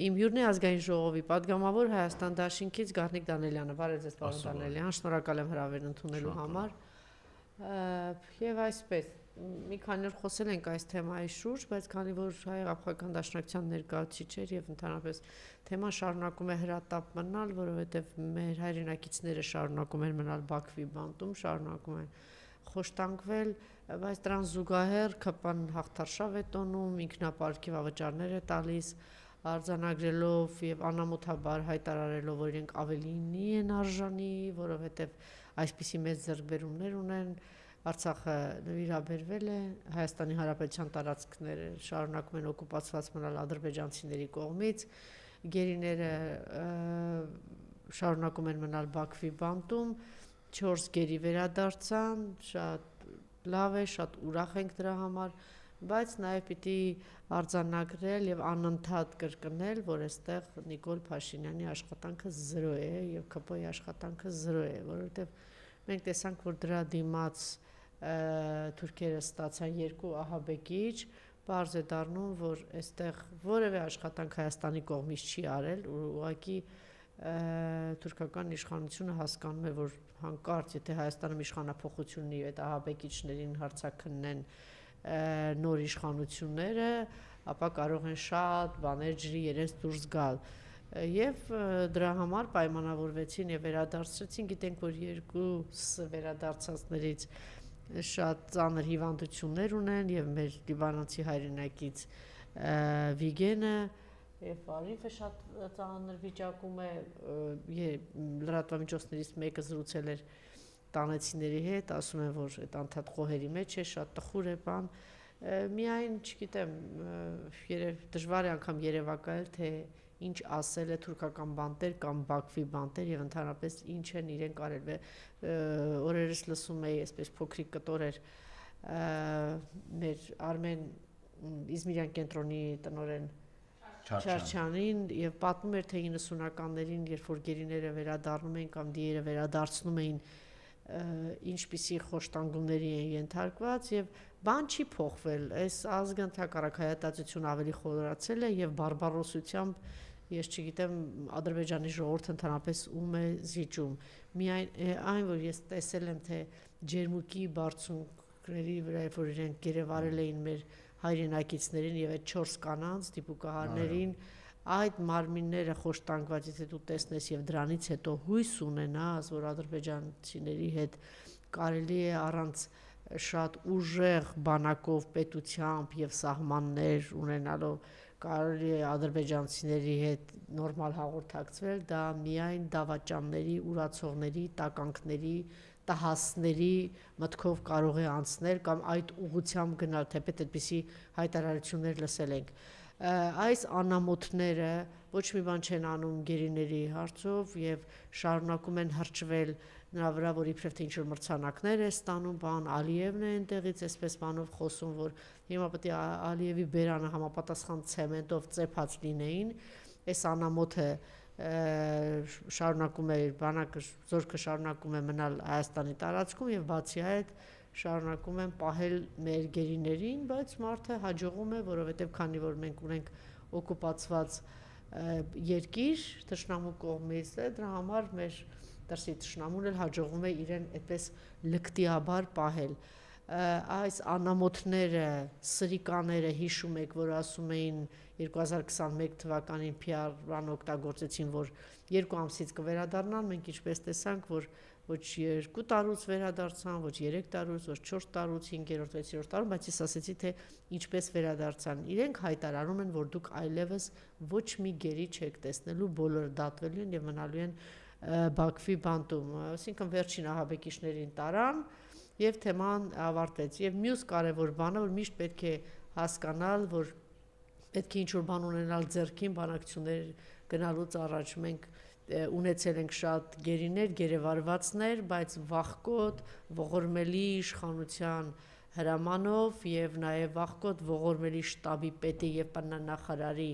Իմ հյուրն է ազգային ժողովի падգամավոր Հայաստան Դաշինքից Գառնիկ Դանելյանը։ Բարև ձեզ, պարոն Դանելյան, շնորհակալ եմ հրավերն ընդունելու համար։ Եվ այսպես, մի քանի օր խոսել ենք այս թեմայի շուրջ, բայց քանի որ Հայ-Աղափական Դաշնակցության ներկայացուցիչ էր եւ ընդհանրապես թեման շարունակում է հրատապ մնալ, որովհետեւ մեր հայրենակիցները շարունակում են մնալ Բաքվի բանտում, շարունակում են խոշտանգվել, բայց դրան զուգահեռ ԿՊ-ն հաղթարշավ է տոնում, ինքնապարգև ավճարներ է տալիս, արձանագրելով եւ անամոթաբար հայտարարելով, որ իրենք ավելինի են արժանի, որովհետեւ այսպիսի մեծ ձեռքբերումներ ունեն, Արցախը նվիրաբերվել է, Հայաստանի Հանրապետության տարածքները շարունակում են օկուպացված մնալ ադրբեջանցիների կողմից, գերիները շարունակում են մնալ Բաքվի բանտում, 4 գերի վերադարձան, շատ լավ է, շատ ուրախ ենք դրա համար, բայց նաև պիտի արձանագրել եւ անընդհատ կրկնել, որ այստեղ Նիկոլ Փաշինյանի աշխատանքը 0 է եւ ԿՊ-ի աշխատանքը 0 է, որովհետեւ մենք տեսանք, որ դրա դիմաց թուրքերը ստացան 2 ահաբեկիչ, բարձ է դառնում, որ այստեղ որևէ աշխատանք Հայաստանի կողմից չի արել, ուղղակի թուրքական իշխանությունը հասկանում է, որ հանկարծ եթե Հայաստանում իշխանափոխություն ունի, այդ ահաբեկիչներին հարցաքննեն նոր իշխանությունները, ապա կարող են շատ բաներ ջրի երես դուրս գալ եւ դրա համար պայմանավորվեցին եւ վերադարձրեցին, գիտենք, որ 2 վերադարձածներից շատ ծանր հիվանդություններ ունեն եւ մեր լիբանանցի հայրենակից Վիգենը եւ Արիֆը շատ ծանր վիճակում է, լրատվամիջոցներից մեկը զրուցել էր տանեցիների հետ, ասում են, որ այդ անդադ խոհերի մեջ է, շատ տխուր է բան, միայն, չգիտեմ, դժվար է անգամ երևակայել, թե ինչ ասել է թուրքական բանտեր կամ Բաքվի բանտեր եւ ընդհանրապես ինչ են իրենք արել, օրերս լսում էի, այսպես փոքրիկ կտոր էր մեր Արմեն Իզմիրյան կենտրոնի տնօրեն Չարչյանին եւ պատմում էր, թե 90-ականներին, երբ որ գերիները վերադառնում էին կամ դիերը վերադարձնում էին, ինչպիսի խոշտանգումների են ենթարկված եւ բան չի փոխվել, այս ազգը ընդհակառակ հայատածություն ավելի խորացել է եւ բարբարոսությամբ, ես չգիտեմ, Ադրբեջանի ժողովուրդը ընդհանրապես ում է զիջում, միայն այն, որ ես տեսել եմ, թե ջերմուկի բարձունքների վրա, որ իրենք գերեվարել էին մեր հայրենակիցներին եւ այդ 4 կանանց դիպուկահարներին, այդ մարմինները խոշտանգված, եթե դու տեսնես եւ դրանից հետո հույս ունենաս, որ ադրբեջանցիների հետ կարելի է առանց շատ ուժեղ բանակով, պետությամբ եւ սահմաններ ունենալով կարելի է ադրբեջանցիների հետ նորմալ հաղորդակցվել, դա միայն դավաճանների, ուրացողների, տականքների, տհասների մտքով կարող է անցնել կամ այդ ուղղությամբ գնալ, թեպետ այդպիսի հայտարարություններ լսել ենք։ Այս անամոթները ոչ մի բան չեն անում գերիների հարցով եւ շարունակում են հրճվել նրա վրա, որ իբրև թե ինչ-որ մրցանակներ է ստանում, բան Ալիևն է այնտեղից այսպես բանով խոսում, որ հիմա պետք է Ալիևի բերանը համապատասխան ցեմենտով ծեփած լինեին, այս անամոթը շարունակում է բանակը զորքը շարունակում է մնալ Հայաստանի տարածքում եւ բացի այդ շարունակում են պահել մեր գերիներին, բայց մարդը հաջողում է, որովհետեւ քանի որ մենք ունենք օկուպացված երկիր թշնամու կողմից, դրա համար մեր դրսի թշնամուն էլ հաջողում է իրեն այդպես լկտիաբար պահել։ Այս անամոթները, սրիկաները հիշում եք, որ ասում էին 2021 թվականին PR-ն օգտագործեցին, որ 2 ամսից կվերադառնան, մենք ինչպես տեսանք, որ ոչ 2 տարուց վերադարձան, ոչ 3 տարուց, ոչ 4 տարուց, 5-րդ, 6-րդ տարում, բայց ես ասեցի, թե ինչպես վերադարձան։ Իրենք հայտարարում են, որ դուք այլևս ոչ մի գերի չեք տեսնելու, բոլորը դատվելու են եւ մնալու են Բաքվի բանտում, այսինքն վերջին ահաբեկիչներին տարան եւ թեման ավարտվեց։ Եվ մյուս կարեւոր բանը, որ միշտ պետք է հասկանալ, որ պետք է ինչ-որ բան ունենալ ձեռքին բանակցություններ գնալուց առաջ, մենք ունեցել ենք շատ գերիներ, գերեվարվածներ, բայց վախկոտ, ողորմելի իշխանության հրամանով եւ նաեւ վախկոտ ողորմելի շտաբի պետի եւ ՊՆ նախարարի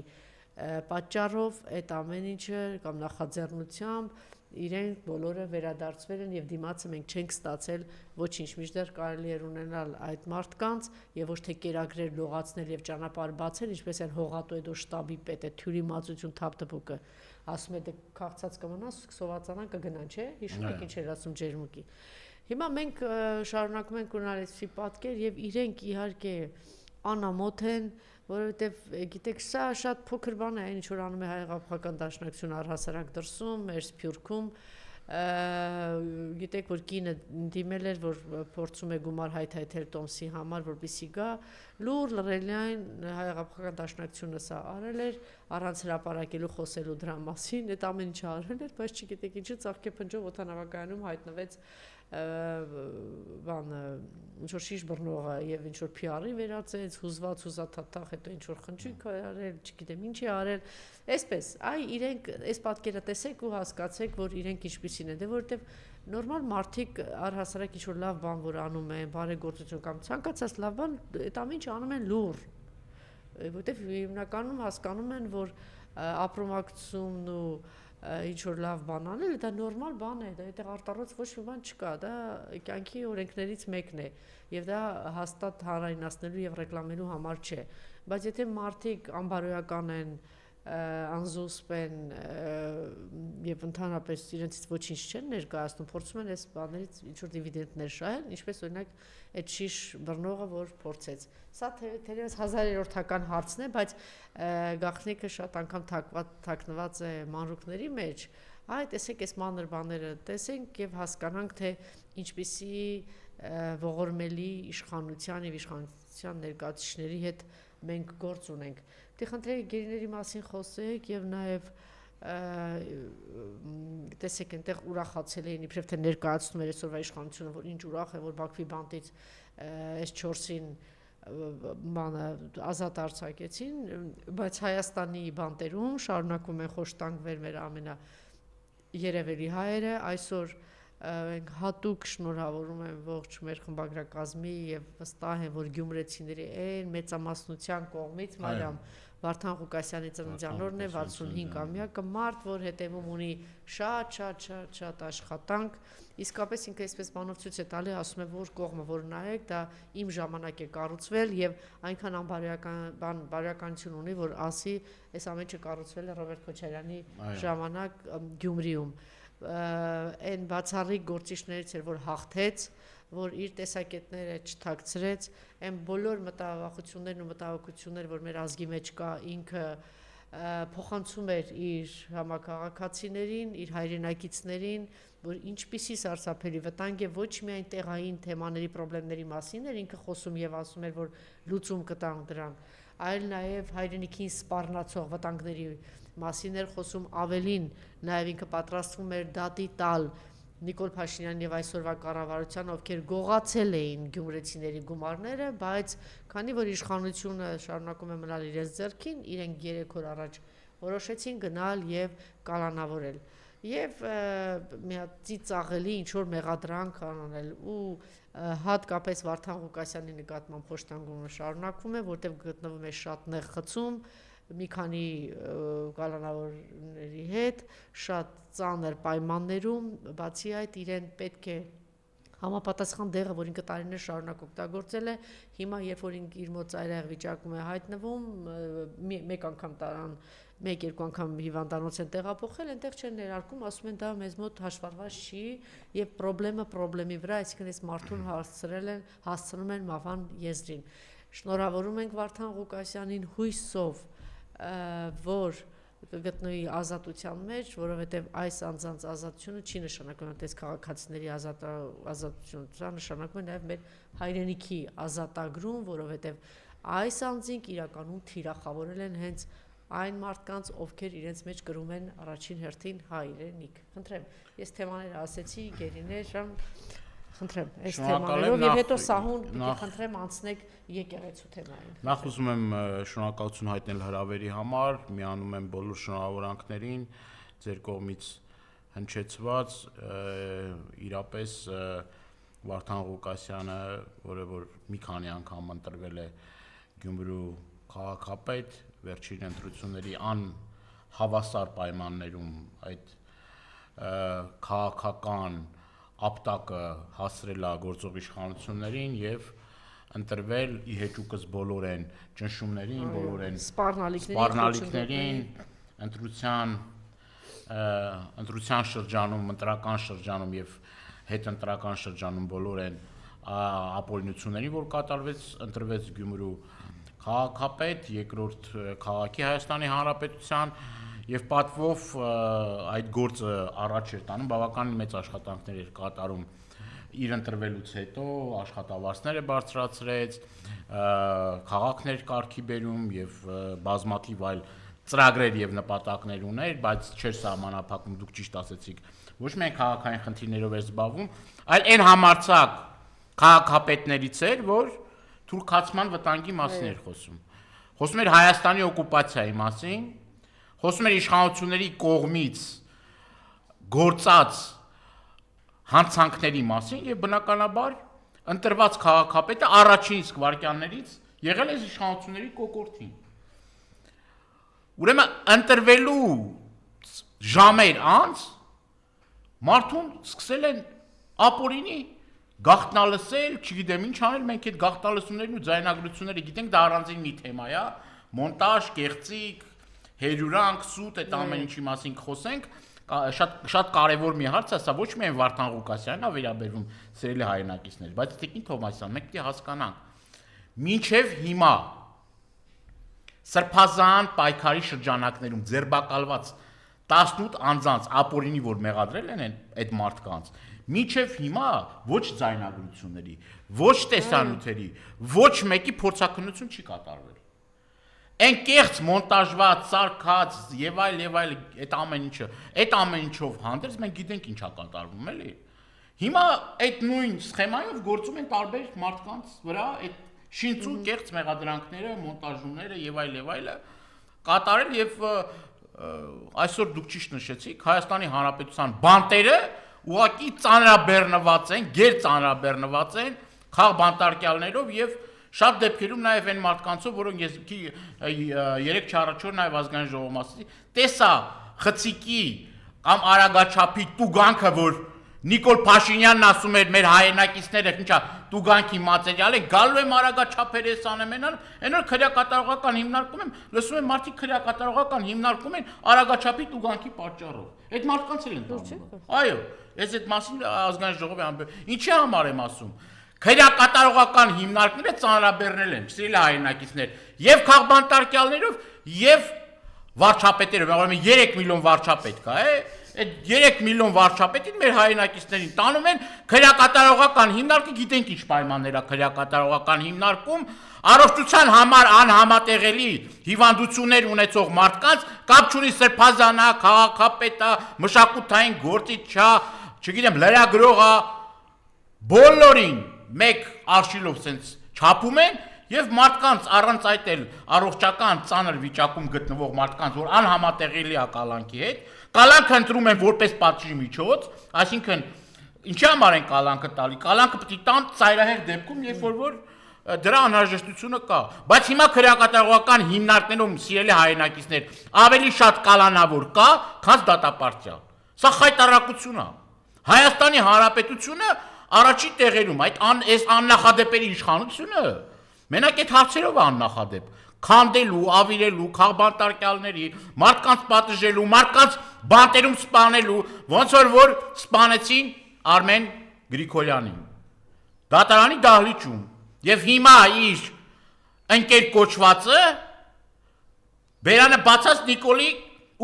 պատճառով այդ ամեն ինչը կամ նախաձեռնությամբ իրենք բոլորը վերադարձվել են եւ դիմացը մենք չենք ստացել ոչինչ, մինչդեռ կարելի էր ունենալ այդ մարդկանց եւ ոչ թե կերակրեր լողացնել եւ ճանապարհ բացել, ինչպես են հողատու այդ շտաբի պետը Թյուրի մածություն թափթփուկը ասում է դե քաղցած կմնաս, սովածանան կգնան, չէ՞, հիշում եք ինչ էր ասում Ջերմուկի։ Հիմա մենք շարունակում ենք ունենալ այսպիսի պատկեր եւ իրենք իհարկե անամոթ են, որովհետեւ գիտեք, սա շատ փոքր բան է, այն ինչ որ անում է Հայ-Աղափական Դաշնակցությունը առհասարակ դրսում, մեր Սփյուռքում, գիտեք, որ կինը դիմել էր, որ փորձում է գումար հայթայթել Տոմսի համար, որպեսզի գա, լուր լրելյան Հայ-Աղափական Դաշնակցությունը սա արել էր, առանց հրապարակելու խոսելու դրա մասին, այդ ամեն ինչը արել էր, բայց չգիտեք ինչու ծաղկեփնջով օդանավակայանում հայտնվեց բան ինչ որ շիշ բռնողը եւ ինչ որ PR-ի վերածեց, հուզված հուզաթաթախ, հետո ինչ որ խնջույք արել, չգիտեմ ինչ է արել, այսպես, այ իրենք այս պատկերը տեսեք ու հասկացեք, որ իրենք ինչպիսին են, դե որովհետեւ նորմալ մարդիկ առհասարակ ինչ որ լավ բան որ անում են, բարեգործություն կամ ցանկացած լավ բան, այդ ամեն ինչը անում են լուր, որովհետեւ հիմնականում հասկանում են, որ ապրոմակցումն ու ինչ որ լավ բան անել, դա նորմալ բան է, դա այդտեղ արտառոց ոչ մի բան չկա, դա կյանքի օրենքներից մեկն է, եւ դա հաստատ հանրայնացնելու եւ ռեկլամելու համար չէ, բայց եթե մարդիկ անբարոյական են, անզուսպ են եւ ընդհանրապես իրենցից ոչինչ չեն ներկայացնում, փորձում են այս բաներից ինչ որ դիվիդենդներ շահել, ինչպես օրինակ այդ շիշ բռնողը որ փորձեց։ Սա թերևս 1000-րդական հարցն է, բայց գաղտնիքը շատ անգամ թաքնված է մանրուքների մեջ։ Այ տեսեք այս մանր բաները, տեսենք եւ հասկանանք, թե ինչպիսի ողորմելի իշխանության եւ իշխանության ներկայացուցիչների հետ մենք գործ ունենք։ Դե խնդրեի գերիների մասին խոսեք եւ նաեւ տեսեք այնտեղ ուրախացել էին իբրև թե ներկայացնում էր այսօրվա իշխանությունը, որ ինչ ուրախ է, որ Բաքվի բանտից այս 4-ին բանը ազատ արձակեցին, բայց Հայաստանի բանտերում շարունակում են խոշտանգվել մեր ամենաերևելի հայերը, այսօր ենք հատուկ շնորհավորում եմ ողջ մեր խմբագրակազմի եւ վստահ եմ, որ գյումրեցիների այն մեծամասնության կողմից Մարիամ Վարդան Ղուկասյանի ծննդյան օրն է 65-ամյակը, մարդ, որ հետևում ունի շատ աշխատանք, իսկապես ինքը այսպես բանով ցույց է տալի, ասում է, որ կողմը որ նայեք, դա իմ ժամանակ է կառուցվել եւ այնքան բարոյականություն ունի, որ ասի, այս ամեն ինչը կառուցվել է Ռոբերտ Քոչարյանի ժամանակ Գյումրիում, այն բացառիկ գործիչներից էր, որ հաղթեց, որ իր տեսակետները չթաքցրեց, այն բոլոր մտավախություններն ու մտահոգությունները, որ մեր ազգի մեջ կա, ինքը փոխանցում էր իր համակարգացիներին, իր հայրենակիցներին, որ ինչպիսի սարսափելի վտանգ է ոչ միայն տեղային թեմաների խնդիրների մասին էր ինքը խոսում եւ ասում էր, որ լուծում կտան դրան, այլ նաեւ հայրենիքին սպառնացող վտանգների մասին էր խոսում ավելին, նաեւ ինքը պատրաստվում էր դատի տալ Նիկոլ Փաշինյանն եւ այսօրվա կառավարության, ովքեր գողացել էին գյումրեցիների գումարները, բայց քանի որ իշխանությունը շարունակում է մնալ իրենց ձեռքին, իրենք 3 օր առաջ որոշեցին գնալ եւ կալանավորել։ Եվ մի հատ ծիծաղելի ինչ որ մեղադրանք անել ու հատկապես Վարդան Ղուկասյանի նկատմամբ խոշտանգումը շարունակվում է, որտեղ գտնվում է շատ նեղ խցում մի քանի կալանավորների հետ, շատ ծանր պայմաններում, բացի այդ իրեն պետք է համապատասխան դեղը, որ ինքը տարիներ շարունակ օգտագործել է, հիմա երբ որ իր մոտ ծայրահեղ վիճակում է հայտնվում, մեկ անգամ տարան, 1-2 անգամ հիվանդանոց են տեղափոխել, այնտեղ չեն ներարկում, ասում են դա մեզ մոտ հաշվառված չի եւ պրոբլեմի վրա, այսինքն այս մարդուն հասցնում են մահվան եզրին։ Շնորհավորում ենք Վարդան Ղուկասյանին հույսով, որ կգտնվի ազատության մեջ, որովհետև այս անձանց ազատությունը չի նշանակում այնպես քաղաքացիների ազատություն, դա նշանակում է նաև մեր հայրենիքի ազատագրում, որովհետև այս անձինք իրականում թիրախավորել են հենց այն մարդկանց, ովքեր իրենց մեջ կրում են առաջին հերթին հայրենիք։ Խնդրեմ, ես թեմաները ասեցի, գերիներ, խնդրեմ, այս թեմաներով եւ հետո սահուն պիտի խնդրեմ անցնեք եկեղեցու թեմային։ Նախ ուզում եմ շնորհակալություն հայտնել հրավերի համար, միանում եմ բոլոր շնորհավորանքներին ձեր կողմից հնչեցված, իրապես Վարդան Ղուկասյանը, որը որ մի քանի անգամ ընտրվել է Գյումրու քաղաքապետ, վերջին ընտրությունների անհավասար պայմաններում այդ քաղաքական ապտակը հասրել է գործող իշխանություններին եւ ընտրվել ի հեճուկս բոլորեն ճնշումներին, բոլորեն սպառնալիքներին, ընտրության շրջանում, ընտրական շրջանում եւ հետընտրական շրջանում բոլորեն ապօրինություններին, որ կատարվեց, ընտրվեց Գյումրու քաղաքապետ, երկրորդ քաղաքի Հայաստանի Հանրապետության եւ պատվով այդ գործը առաջ էր տանում, բավականին մեծ աշխատանքներ էր կատարում իր ընտրվելուց հետո, աշխատավարձները բարձրացրեց, քաղաքներ կարգի բերում եւ բազմաթիվ այլ ծրագրեր եւ նպատակներ ուներ, բայց չէր սահմանափակում, դուք ճիշտ ասեցիք, ոչ միայն քաղաքային խնդիրներով էր զբաղվում, այլ այն համարցակ քաղաքապետներից էր, որ թուրքացման վտանգի մասին էր խոսում։ Խոսում էր Հայաստանի օկուպացիայի մասին, խոսում էր իշխանությունների կողմից գործած հանցանքների մասին եւ բնականաբար ընտրված քաղաքապետը առաջին իսկ վարքյաններից եղել է իշխանությունների կոկորդին։ Ուրեմն ընտրվելու ժամեր անց մարդուն սկսել են ապօրինի գաղտնալսել, չգիտեմ ինչ անել, մենք այդ գաղտնալսումներն ու ձայնագրությունները գիտենք, դա առանձին մի թեմա է, մոնտաժ, կեղծիք, հերյուրանք, սուտ, այդ ամեն ինչի մասին խոսենք, շատ կարևոր մի հարց է, սա ոչ միայն Վարդան Ղուկասյանն է վերաբերվում սիրելի հայրենակիցներ, բայց Տիկին Թովմասյան, մենք պետք է հասկանանք, մինչև հիմա սրբազան պայքարի շրջանակներում ձերբակալված 18 անձանց ապօրինի, որ մեղադրել են այդ մարդկանց, մինչև հիմա ոչ ձայնագրությունների, ոչ տեսանյութերի, ոչ մեկի փորձաքննություն չի կատարվել։ Այն կեղծ մոնտաժված, սարքած եւ այլ այդ ամեն ինչով հանդերձ մենք գիտենք ինչա կատարվում, էլի։ Հիմա այդ նույն սխեմայով գործում են տարբեր մարդկանց վրա այդ շինծու կեղծ մեղադրանքները, մոնտաժումները եւ այլը կատարել եւ այսօր դուք ճիշտ նշեցիք, Հայաստանի Հանրապետության բանտերը ուղղակի ծանրաբեռնված են, գերծանրաբեռնված են խաղ բանտարկյալներով եւ շատ դեպքերում նաեւ այն մարդկանցով, որոնք ես 3-4 նաեւ ազգային ժողովում ասեցի, տեսա խցիկի կամ արագաչափի տուգանքը, որ Նիկոլ Փաշինյանն ասում էր մեր հայրենակիցները, ինչա տուգանքի մատերիալ է, գալու եմ արագաչափեր ես անեմ, այն որ քրեակատարողական հիմնարկում եմ, լսում եմ մարդիկ քրեակատարողական հիմնարկում են արագաչափի տուգանքի պատճառով։ Այդ մարդկանց էլ են տանում։ Այո, ես այդ մասին ազգային ժողովի ինչի համար եմ ասում։ Քրեակատարողական հիմնարկները ծանրաբեռնել են, սիրելի հայրենակիցներ, եւ քաղբանտարկյալներով, եւ վարչապետերով, ուրեմն 3 միլիոն վարչապետ կա, այդ 3 միլիոն վարչապետին մեր հայրենակիցներին տանում են քրեակատարողական հիմնարկը, գիտենք ինչ պայմաններ է քրեակատարողական հիմնարկում, առողջության համար անհամատեղելի հիվանդություններ ունեցող մարդկանց կապ չունի սրբազանա, քաղաքապետա, մշակութային գործիչա, չգիտեմ, լրագրողա, բոլորին մեկ արշիլով սենց չափում են եւ մարդկանց առանց այդ էլ առողջական ծանր վիճակում գտնվող մարդկանց, որ անհամատեղելի է կալանքի հետ, կալանքը ընտրում են որպես պատժի միջոց, այսինքն ինչի համար են կալանքը տալի, կալանքը պետք է տան ծայրահեղ դեպքում, երբ որ դրա անհրաժեշտությունը կա, բայց հիմա քրեակատարողական հիմնարկներում սիրելի հայրենակիցներ ավելի շատ կալանավոր կա, քան դատապարտյալ։ Սա խայտարակություն է։ Հայաստանի Հանրապետությունը առաջի տեղերում այս աննախադեպերի իշխանությունը մենակ այդ հարցերով աննախադեպ քանդելու, ավիրելու, քաղբանտարկյալների, մարդկանց պատժելու, մարդկանց բանտերում սպանելու, ոնց որ սպանեցին Արմեն Գրիգորյանին դատարանի դահլիճում եւ հիմա իր ընկեր կոչվածը բերանը բացած Նիկոլի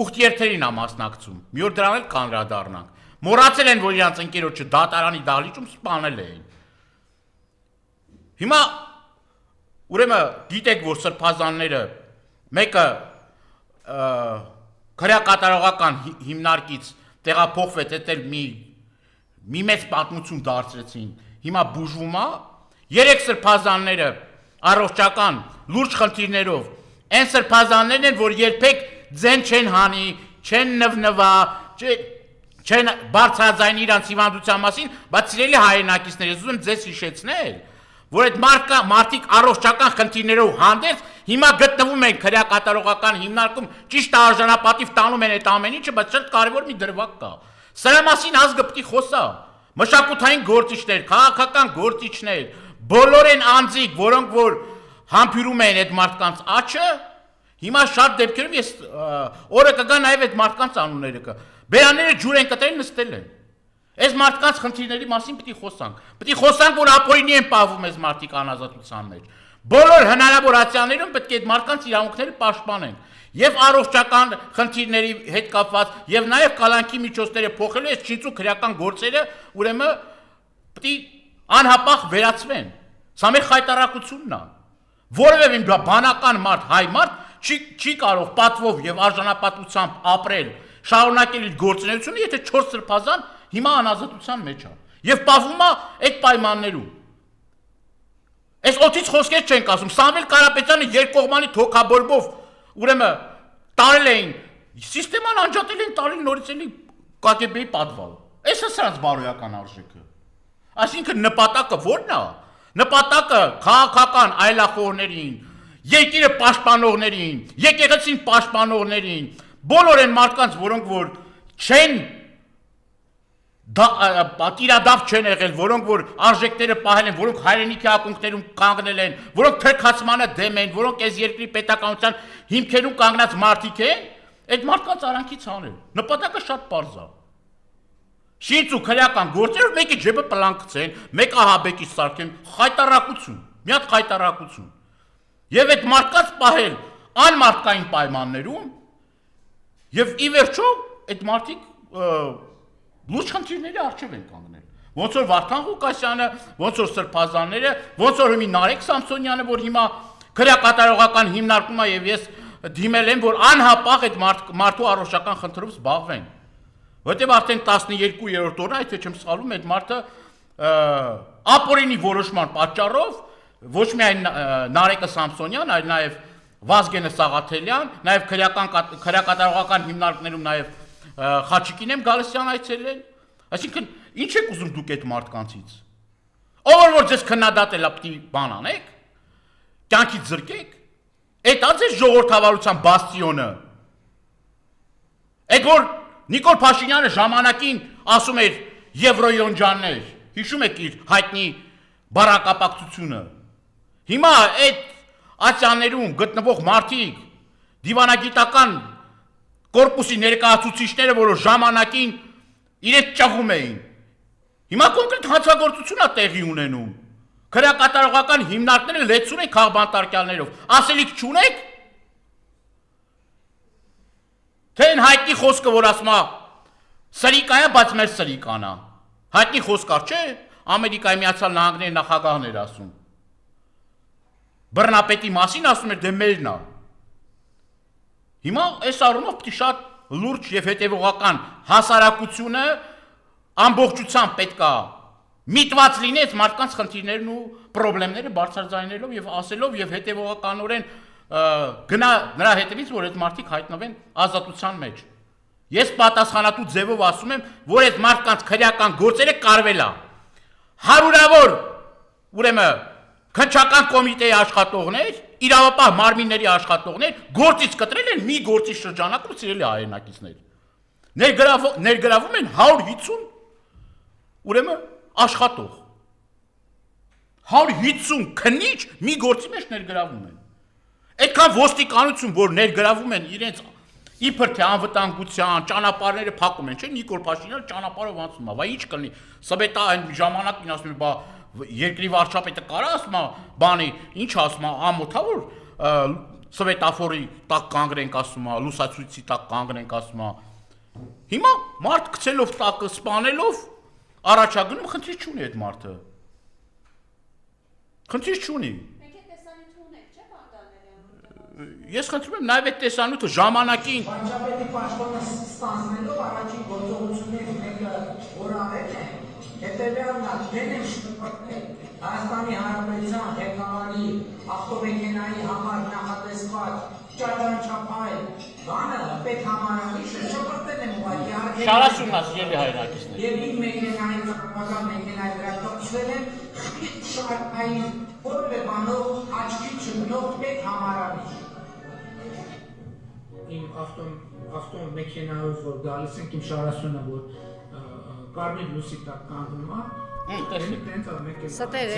ուխտերթերին է մասնակցում։ Մի օր դրան էլ կանրադառնանք։ Մոռացել են, որ իրանց ընկերոջը դատարանի դահլիճում սպանել էին։ Հիմա ուրեմն գիտեք, որ սրբազանները մեկը քրեակատարողական հիմնարկից տեղափոխվեց, էդ մի մեծ պատմություն դարձրեցին։ Հիմա բուժվում է, 3 սրբազանները առողջական լուրջ խնդիրներով, այն սրբազաններն են, որ երբեք ձեն չեն հանի, չեն նվնվա, չեն բարձրաձայն իրանց հիվանդության մասին, բայց սիրելի հայրենակիցներ, ես ուզում եմ ձեզ հիշեցնել, որ այդ մարդիկ առողջական խնդիրներով հանդերձ հիմա գտնվում են քրեակատարողական հիմնարկում, ճիշտ արժանապատիվ տանում են այդ ամեն ինչը, բայց շատ կարևոր մի դրվագ կա։ Սրա մասին ազգը պետք է խոսա։ Մշակութային գործիչներ, քաղաքական գործիչներ, բոլոր են անձիկ, որոնք որ համբյուրում են այդ մարդկանց աչը, հիմա շատ դեպքերում ես օրը կգա նաև այդ մարդկանց անունները կա։ Բերանները ջուր են կտրել նստել են։ Այս մարդկանց խնդիրների մասին պետք է խոսանք։ Պետք է խոսանք, որ ապօրինի են պահվում այս մարդիկ անազատության մեջ։ Բոլոր հնարավոր ացիաներում պետք է այդ մարդկանց իրավունքները պաշտպանենք։ Եվ առողջական խնդիրների հետ կապված, եւ նաեւ կալանքի միջոցները փոխելու այս չինցու քրեական գործերը, ուրեմն պետք է անհապաղ վերացվեն։ Սա մեր խայտարակությունն է։ Որևէ բանական մարդ, հայ մարդ չի կարող պատվով եւ արժանապատվությամբ ապրել, շարունակել իր գործունեությունը, եթե 4 սրբազան հիմա անազատության մեջ է։ Եվ պահվում է այդ պայմաններում։ Այս օդից խոսքեր չենք ասում։ Սամվել Կարապետյանը երկկողմանի թոքաբորբով ուրեմն տարել էին, սիստեման անջատել են, տարել նորից էլի ԿԳԲ-ի պատվալ։ Այս է սրանց բարոյական արժեքը։ Այսինքն նպատակը ո՞րն է։ Նպատակը քաղաքական այլախոհներին, երկիրը պաշտպանողներին, եկեղեցին պաշտպանողներին, բոլոր են մարդկանց, որոնք որ չեն պատիրադապ չեն եղել, որոնք որ արժեքները պահել են, որոնք հայրենիքի ակունքներում կանգնել են, որոնք թրքացմանը դեմ են, որոնք այս երկրի պետականության հիմքերում կանգնած մարդիկ են, այդ մարդկանց արանքից հանել։ Նպատակը շատ պարզ է։ Շինց ու քրեական գործերով մեկի ջեբը պլան գցեն, մեկը հաբեկի սարքեն, խայտարակություն, մի հատ խայտարակություն։ Եվ այդ մարդկանց պահել անմարդկային պայմաններում եւ ի վերջո այդ մարդիկ լուրջ խնդիրների առջև են կանգնել։ Ոնց որ Վարդան Ղուկասյանը, ոնց որ սրբազանները, ոնց որ հիմա Նարեկ Սամսոնյանը, որ հիմա քրեակատարողական հիմնարկում է եւ ես դիմել եմ, որ անհապաղ այդ մարդու առողջական խնդրով զբաղվեն։ Որտեւ արդեն 12-րդ օրը, եթե չեմ սխալվում, այդ մարդը ապօրինի որոշման պատճառով ոչ միայն Նարեկը Սամսոնյան, այլ նաեւ Վազգենը Սաղաթելյան, նաեւ քրեակատարողական հիմնարկներում նաեւ Խաչիկին եմ Գալստյան այցելել։ Այսինքն ինչ եք ուզում դուք այդ մարդկանցից։ Ով որ ձեզ քննադատել է, պիտի բան անեք, կյանքից զրկեք։ Այդ է ձեր ժողովրդավարության բաստիոնը։ Այդ որ Նիկոլ Փաշինյանը ժամանակին ասում էր Եվրոյոնջաններ, հիշում եք իր հայտնի բառակապակցությունը։ Հիմա այդ ացիաներում գտնվող մարդիկ դիվանագիտական կորպուսի ներկայացուցիչները, որ ժամանակին իրենց ճղում էին։ Հիմա կոնկրետ հանցագործություն է տեղի ունենում։ Քրեակատարողական հիմնարկները լեցուն են քաղբանտարկյալներով։ Ասելիք չունեք։ Թե այն հայտնի խոսքը, որ ասում է սրիկա է, բայց մեր սրիկան է։ Հայտնի խոսք կար, չէ՞։ Ամերիկայի Միացյալ Նահանգների նախագահն էր ասում։ Բռնապետի մասին ասում էր, դե մերն է։ Հիմա այս առումով պետք է շատ լուրջ եւ հետեւողական հասարակությունը ամբողջությամբ պետք է միտված լինի այս մարդկանց խնդիրներն ու խնդիրները բարձրաձայնելով եւ ասելով եւ հետեւողականորեն գնա նրա հետևից, որ այդ մարդիկ հայտնվեն ազատության մեջ։ Ես պատասխանատու ձևով ասում եմ, որ այդ մարդկանց քրեական գործերը կարվել է։ Հարյուրավոր ուրեմն քննչական կոմիտեի աշխատողներ, իրավապահ մարմինների աշխատողներ գործից կտրել են մի գործի շրջանակում ցիրելի հայրենակիցներ։ Ներգրավում են 150 ուրեմն աշխատող։ 150 քննիչ մի գործի մեջ ներգրավում են։ Այդքան ոստիկանություն, որ ներգրավում են իրենց իբր թե անվտանգության ճանապարհները փակում են, չէ՞, Նիկոլ Փաշինյանը ճանապարհով անցնում է, բա ինչ կլինի։ Սովետա այն ժամանակին ասում է, բա երկրի վարչապետը կարա ասում է, բանի, ինչ ասում է, ամոթա որ սովետաֆորի տակ կանգնենք ասում է, լուսացույցի տակ կանգնենք ասում է։ Հիմա մարդ գցելով տակը, սպանելով առաջագնում խնդիր չունի այդ մարդը։ Խնդիր չունի։ Ես խնդրում եմ նաև այդ տեսանյութը ժամանակին Վարչապետի պաշտոնը ստանձնելով առաջին գործողություններից մեկը որ արել է, հետևյալն է, դեն են շփոթել Հայաստանի Հանրապետության ղեկավարի ավտոմեքենայի համար նախատեսված ճաճանչափային բանը պետհամարանիշը շփոթել են ուղղակի 40-ը հայրենակիցներ։ Եվ իր մեքենայի ծառայական մեքենայի վրա կոչվել են շարքային որևէ բանով աչքի չմնող պետհամարանիշ։ Իմ ավտոմեքենայով որ գալիս ենք իմ շարասունը որ կարմիր լույսի տակ կանգնում է, տենց ա մեկ Ստեր է։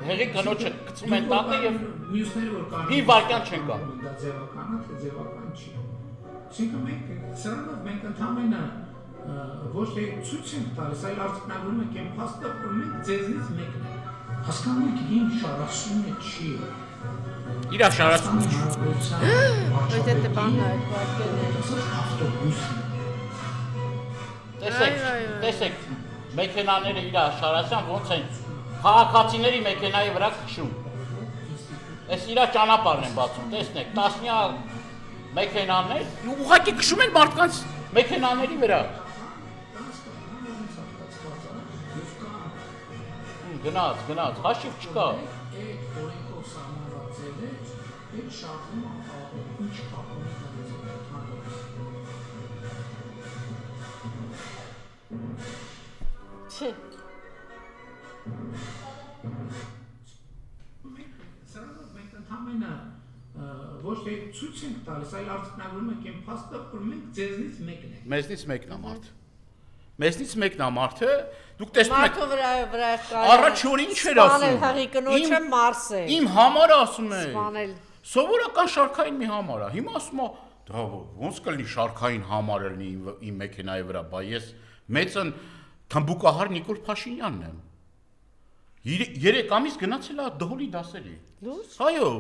Հեղի կնոջը գցում են տակը եւ մյուսները որ կարմիր մի վարքյան չեն կա։ դա ձևական է, թե ձևական չի։ Այսինքն մենք սրանով մենք ընդհանրապես ոչ թե ցույց ենք տալիս, այլ արտահայտում ենք այն փաստը, որ մենք ձեզնից մեկն ենք։ Հասկանում եք, ինչ շարասյունը չի։ Իրա շարասյուն։ Այդ է բանն այդ վարկերն։ Ավտոբուսն Տեսեք, մեքենաները իրա շարասյան ոնց են քաղաքացիների մեքենայի վրա քշում։ Այս իրա ճանապարհն են բացում, տեսնեք, տասնյակ մեքենաներ ուղղակի քշում են մարդկանց մեքենաների վրա։ Գնաց, հաշիվ չկա։ Այդ օրենքով սահմանված ձևեր, այդ շարժումը ինչ կապում է Չէ։ Սրանով մենք ընդհանրապես ոչ թե ցույց ենք տալիս, այլ արտահայտում ենք այն փաստը, որ մենք ձեզնից մեկն ենք։ Մեզնից մեկն է մարդը, դուք տեսնում եք Մարդու վրա առաջ օր ինչ էր ասում։ Սպանել հղի կնոջը Մարսել։ Իմ համար ասում է։ Սպանել։ Սովորական շարքային մի համար է։ Հիմա ասում է, դա ոնց կլինի շարքային համարը լինի իմ մեքենայի վրա, բա ես մեծն թմբուկահար Նիկոլ Փաշինյանն եմ։ 3 ամիս գնացել է դհոլի դասերի։ Լույս։ Այո,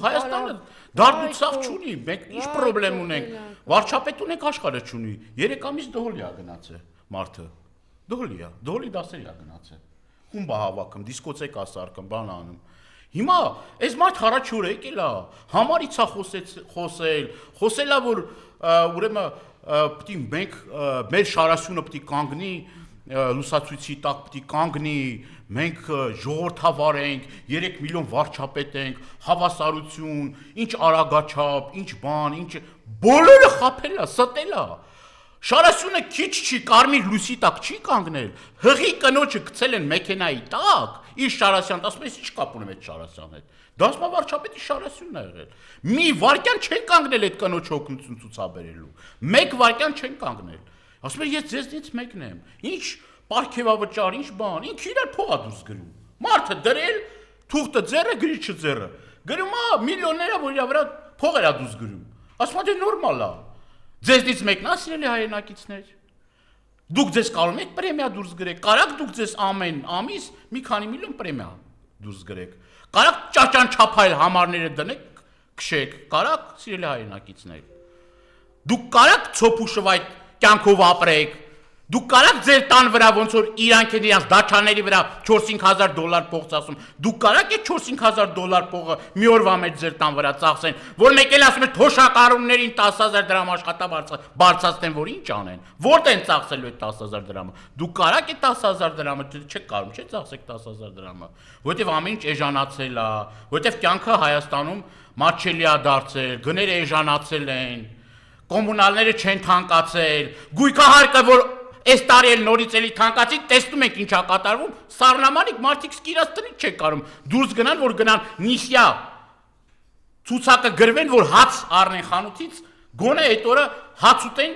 Հայաստանը դարդուցախ չունի, մենք ինչ պրոբլեմ ունենք։ Վարչապետ ունենք, աշխարհը չունի։ 3 ամիս դհոլի է գնացել մարդը։ Դհոլի դասերի է գնացել։ Խումբ է հավաքում, դիսկոտեկա սարքում, բան անում։ Հիմա այս մարդ առաջ օր եկել է, համարից է խոսել է, որ ուրեմն պիտի մենք մեր շարասյունը պիտի կանգնի, լուսացույցի տակ պիտի կանգնի, մենք ժողովրդավար ենք, 3 միլիոն վարչապետ ենք, հավասարություն, ինչ արագաչափ, ինչ բան, ինչ բոլորը խաբել է, ստել է։ Շարասյունը քիչ չի, կարմիր լույսի տակ չի կանգնել։ Հղի կնոջը գցել են մեքենայի տակ, իր Շարասյանն, ասում ես ինչ կապ ունեմ այդ Շարասյանի հետ։ Դասմա վարչապետի Շարասյունն է եղել։ Մի վարքյան չեն կանգնել այդ կնոջ օգնություն ցուցաբերելու։ 1 վարքյան չեն կանգնել։ Ասում են ես ձեզնից մեկն եմ։ Ինչ պարգևավճար, ինչ բան, ինքը իրար փող է դուրս գրում։ Մարդը դրել, թուղթը ձեռը, գրիչը ձեռը։ Գրում է միլիոնները, որ իր վրա փող էր դուրս գրում։ Ասում է դե նորմալ է։ Ձեզնից մեկն է, սիրելի հայրենակիցներ։ Դուք ձեզ կարող եք պրեմիա դուրս գրեք, կարաք դուք ձեզ ամեն ամիս մի քանի միլիոն պրեմիա դուրս գրեք։ Կարաք ճաճանչափայլ համարները դնեք, քշեք, կարաք սիրելի հայրենակիցներ։ Դուք կարաք ցոփուշվայտ կյանքով ապրեք։ Դուք կարաք ձեր տան վրա ոնց որ իրանք են իրանց դաչաների վրա 4-5,000 դոլար փող ծախսում։ Դուք կարաք այդ 4-5,000 դոլար փողը մի օրվա մեջ ձեր տան վրա ծախսեն, որ մեկ էլ ասում են թոշակառուներին 10,000 դրամ աշխատաբարձրացնեն, որ ինչ անեն։ Որտե՞ղ են ծախսելու այդ 10,000 դրամը։ Դուք կարաք այդ 10,000 դրամը չեք կարող, չէ՞ ծախսեք 10,000 դրամը, որովհետև ամեն ինչ էժանացել է, որովհետև կյանքը Հայաստանում մատչելի է դարձել, գները էժանացել են, կոմունալները չեն թանկացել, գույքահարկը որ այս տարի էլ նորից էլի թանկացի, տեսնում ենք ինչա կատարվում, սառնամանիկ մարդիկ սկիրած տնից չեն կարում, դուրս գնան, որ գնան նիսյա ցուցակը գրվեն, որ հաց առնեն խանութից, գոնե այդ օրը հաց ուտեն,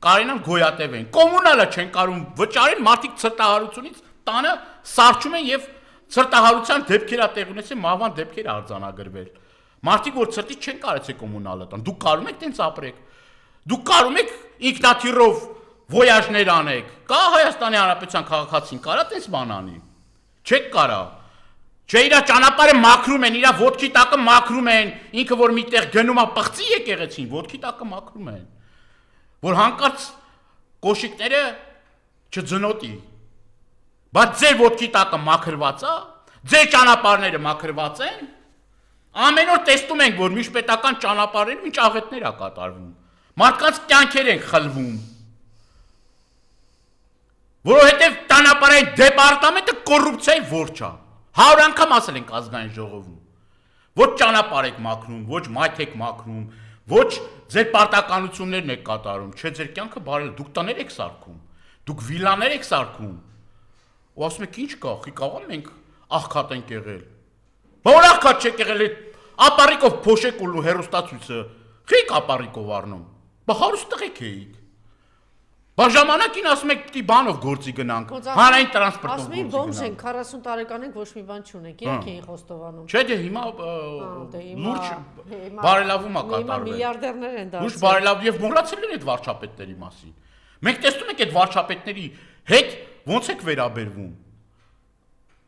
կարենան գոյատևեն։ Կոմունալը չեն կարում վճարեն, մարդիկ ցրտահարությունից տանը սարճում են եւ ցրտահարության դեպքեր ա տեղ ունեցել, մահվան դեպքեր արձանագրվել։ Մարդիկ որ ցրտից չեն կարեցել կոմունալը տան, դուք կարում եք տենց ապրեք։ Դուք կարում եք ինքնաթիռով ոյաժներ անեք։ Կա Հայաստանի Հանրապետության քաղաքացին կարա տես բան անի։ Չեք կարա։ Չէ իրա ճանապարհը մաքրում են, իրա ոտքի տակը մաքրում են, ինքը որ միտեղ գնում է պղծի եկեղեցին, ոտքի տակը մաքրում են։ Որ հանկարծ կոշիկները չձնոտի։ Բայց ձեր ոտքի տակը մաքրված է, ձեր ճանապարհները մաքրված են։ Ամեն օր տեսնում ենք, որ միջպետական ճանապարհերում ինչ աղետներ է կատարվում։ Մարդկանց կյանքեր են խլվում։ Որովհետև ճանապարհային դեպարտամենտը կոռուպցիայի որջա։ 100 անգամ ասել ենք ազգային ժողովում։ Ոչ ճանապարհ եք մաքրում, ոչ մայթ եք մաքրում, ոչ ձեր պարտականություններն եք կատարում, չէ ձեր կյանքը բարել, դուք տներ եք սարքում, դուք վիլաներ եք սարքում։ Ու ասում եք ինչ կա, խի կարող ենք աղքատ ենք եղել։ Որ աղքատ չեք եղել, ապարիկով փոշեք ու հերոստացույցը, խի ապարիկով առնում։ Բա հարուստ տղեկ էիք։ Բա ժամանակին ասում եք պիտի բանով գործի գնանք, հանրային տրանսպորտով գործի գնանք։ Ասում են բոմժ են 40 տարեկան ենք ոչ մի բան չունենք, իրենք էին խոստովանում։ Չէ, դե հիմա լուրջ բարելավում է կատարվել։ Միլիարդերներ են դարձել։ Լուրջ բարելավ եւ մոռացել են այդ վարչապետների մասին։ Մենք տեսնում ենք այդ վարչապետների հետ ոնց եք վերաբերվում։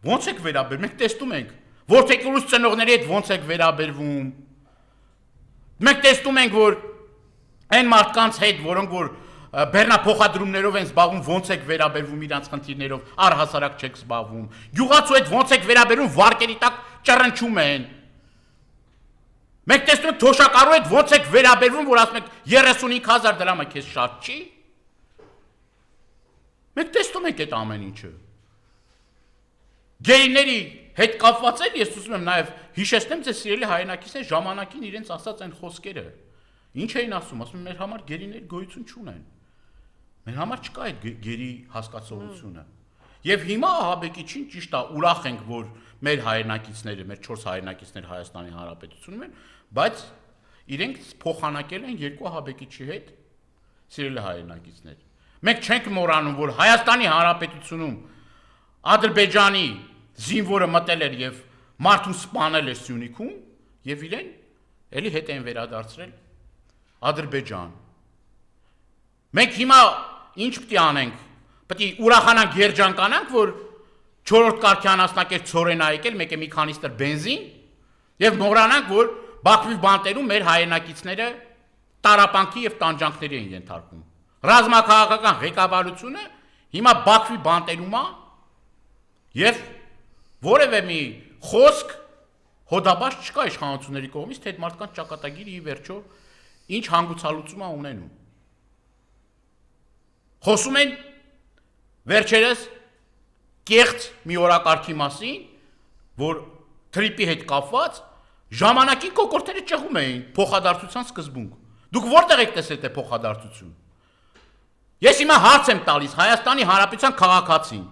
Ոնց եք վերաբերվում, մենք տեսնում ենք, որդեկորուս ծնողների հետ ոնց եք վերաբերվում։ Մենք տեսնում ենք, որ այն մարդկանց հետ, որոնք որ բեռնափոխադրումներով են զբաղվում, ոնց եք վերաբերվում իրանց խնդիրներով, առհասարակ չեք զբաղվում։ Գյուղացու հետ ոնց եք վերաբերվում, վարկերի տակ ճռնչում են։ Մենք տեսնում ենք թոշակառու հետ ոնց եք վերաբերվում, որ ասում եք 35,000 դրամը քեզ շատ չի։ Մենք տեսնում ենք այդ ամեն ինչը։ Գեյների հետ կապված են, ես ուզում եմ նաև հիշեցնեմ ձեզ սիրելի հայրենակիցներ ժամանակին իրենց ասած այն խոսքերը։ Ինչ էին ասում, ասում մեր համար գերիներ գոյություն չունեն։ Մեր համար չկա այդ գերի հասկացողությունը։ Եվ հիմա ահաբեկիչին ճիշտ է, ուրախ ենք, որ մեր հայրենակիցները, մեր 4 հայրենակիցներ Հայաստանի Հանրապետությունում են, բայց իրենք փոխանակել են 2 ահաբեկիչի հետ, սիրելի հայրենակիցներ։ Մենք չենք մոռանում, որ Հայաստանի Հանրապետությունում Ադրբեջանի զինվորը մտել էր եւ մարդուն սպանել էր Սյունիքում եւ իրեն էլի հետ են վերադարձրել Ադրբեջան։ Մենք հիմա ինչ պետք է անենք։ Պետք է ուրախանանք, երջանկանանք, որ 4-րդ կարգի անասնակերտ ծորեն ա եկել, մեկ է մի քանիստր բենզին եւ մոռանանք, որ Բաքվի բանտերում մեր հայրենակիցները տարապանքի եւ տանջանքների են ենթարկվում։ Ռազմաքաղաքական ղեկավարությունը հիմա Բաքվի բանտերում է եւ որևէ մի խոսք հոդաբաց չկա իշխանությունների կողմից, թե այդ մարդկանց ճակատագիրը ի վերջո ինչ հանգուցալուծում է ունենում։ Խոսում են վերջերս կեղծ մի օրակարգի մասին, որ թրիպի հետ կապված ժամանակին կոկորտերը ճեղում էին փոխադարձության սկզբունք։ Դուք որտեղ եք տեսել այդ փոխադարձություն։ Ես հիմա հարց եմ տալիս Հայաստանի Հանրապետության քաղաքացին։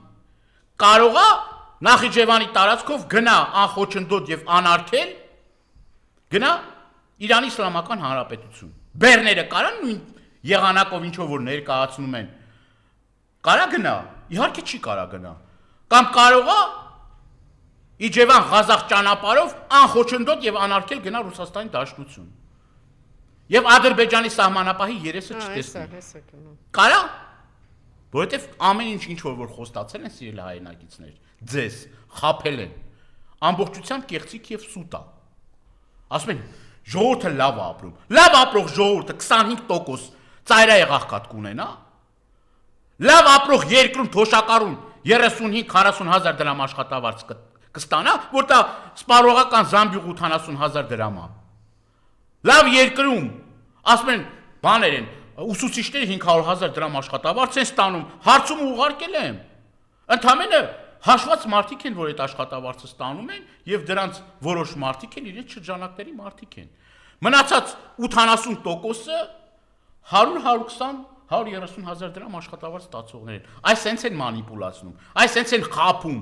Կարող է Նախիջևանի տարածքով գնա անխոչնդոտ եւ անարգել գնա Իրանի Իսլամական Հանրապետություն։ Բեռները կարան նույն եղանակով ինչով որ ներկայացնում են։ Կարա գնա, իհարկե չի կարա գնա։ Կամ կարող է Իջևան Ղազախ ճանապարհով անխոչնդոտ եւ անարգել գնա Ռուսաստանի Դաշնություն։ Եվ Ադրբեջանի սահմանապահի երեսը չտեսնի։ Կարա։ Որովհետև ամեն ինչ որ խոստացել են սիրելի հայրենակիցներ, ձեզ խաբել են, ամբողջությամբ կեղծիք եւ սուտ է։ Ասում են ժողովուրդը լավ է ապրում։ Լավ ապրող ժողովուրդը 25% ծայրահեղ աղքատ կունենա։ Լավ ապրող երկրում թոշակառուն 35-40 հազար դրամ աշխատավարձ կստանա, որտեղ սպառողական զամբյուղ 80 հազար դրամ է։ Լավ երկրում ասում են բաներ են ուսուցիչները 500,000 դրամ աշխատավարձ են ստանում, հարցում ուղարկել եմ։ Ընդամենը հաշված մարդիկ են, որ այդ աշխատավարձը ստանում են, եւ դրանց որոշ մարդիկ են իրենց շրջանակների մարդիկ են։ Մնացած 80%-ը 100-120 130,000 դրամ աշխատավարձ ստացողներ են։ Այս սենց են մանիպուլացնում, այս սենց են խափում